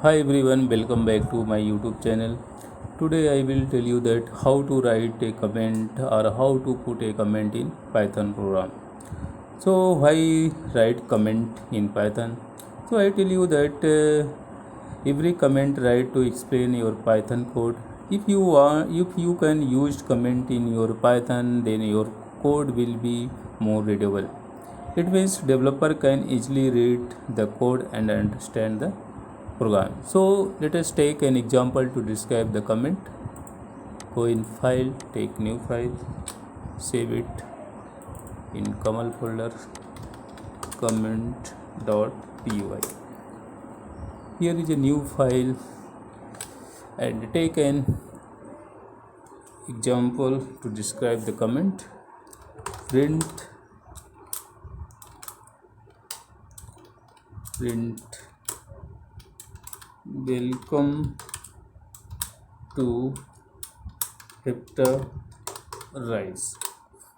Hi everyone, welcome back to my YouTube channel. Today I will tell you that how to write a comment or how to put a comment in Python program. So why write comment in Python? So I tell you that every comment write to explain your Python code. If you can use comment in your Python, then your code will be more readable. It means developer can easily read the code and understand the program. So let us take an example to describe the comment. Go in file, take new file, save it in Kamal folder, comment.py. Here is a new file and take an example to describe the comment. Print welcome to Heptarize.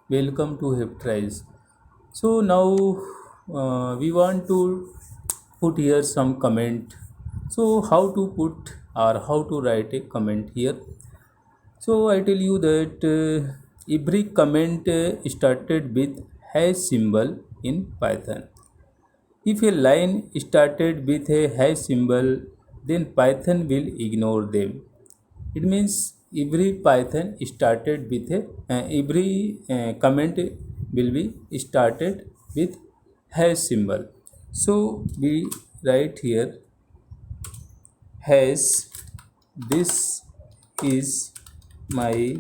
Welcome to Heptarize. So now we want to put here some comment. So how to put or how to write a comment here? So I tell you that every comment started with hash symbol in Python. If a line started with a hash symbol, then Python will ignore them. It means every Python started with every comment will be started with hash symbol. So we write here hash. This is my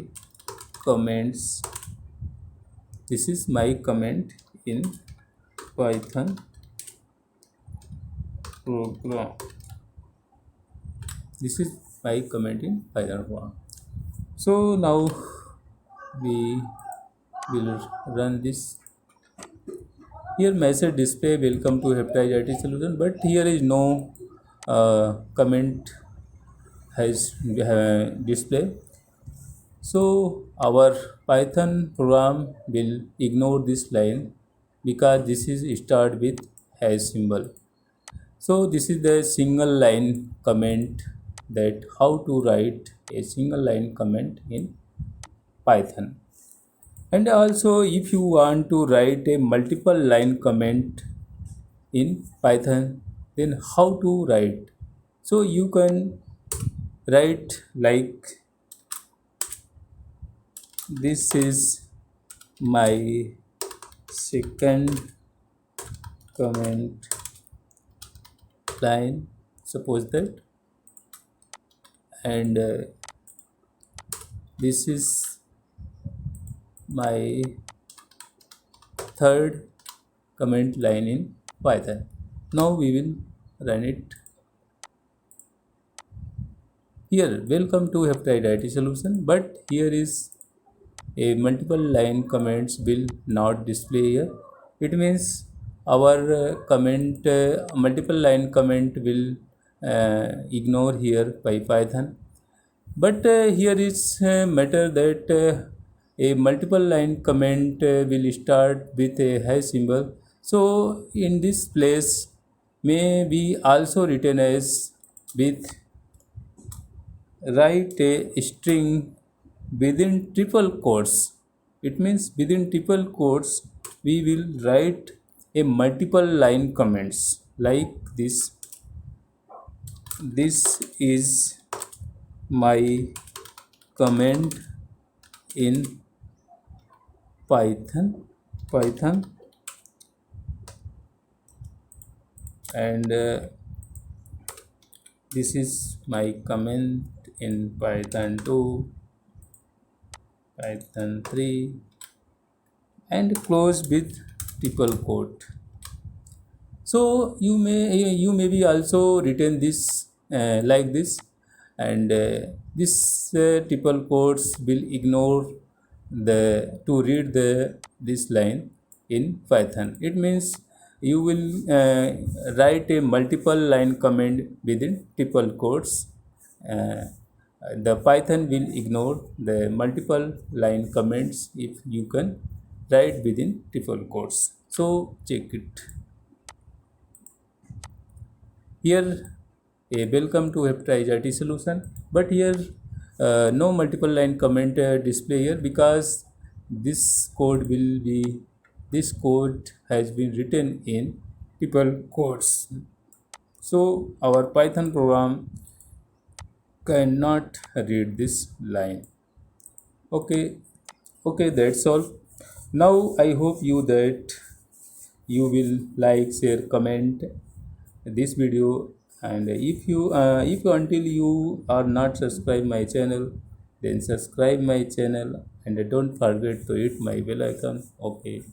comments. This is my comment in Python program. This is my comment in Python program. So now we will run this. Here message display welcome to Heptarize IT solution, but here is no comment has display. So our Python program will ignore this line because this is start with hash symbol. So this is the single line comment, that how to write a single line comment in Python. And also if you want to write a multiple line comment in Python, then how to write? So you can write like this is my second comment line, suppose that, and this is my third comment line in Python. Now we will run it. Here welcome to Heptide IT solution, but here is a multiple line comments will not display here. It means our comment multiple line comment will ignore here by Python. But here is matter that a multiple line comment will start with a hash symbol. So in this place may be also written as with write a string within triple quotes. It means within triple quotes we will write a multiple line comments like this. This is my comment in Python, and this is my comment in Python 2, Python 3, and close with triple quote. So you may be also written this like this, and this triple quotes will ignore the to read the this line in Python. It means you will write a multiple line comment within triple quotes. Uh, the Python will ignore the multiple line comments if you can write within triple quotes. So check it. Here a welcome to Heptide IT solution. But here no multiple line comment display here, because this code has been written in multiple codes. So our Python program cannot read this line. Okay, okay, that's all. Now I hope you that you will like, share, comment this video, and if you until you are not subscribed my channel, then subscribe my channel and don't forget to hit my bell icon. Okay.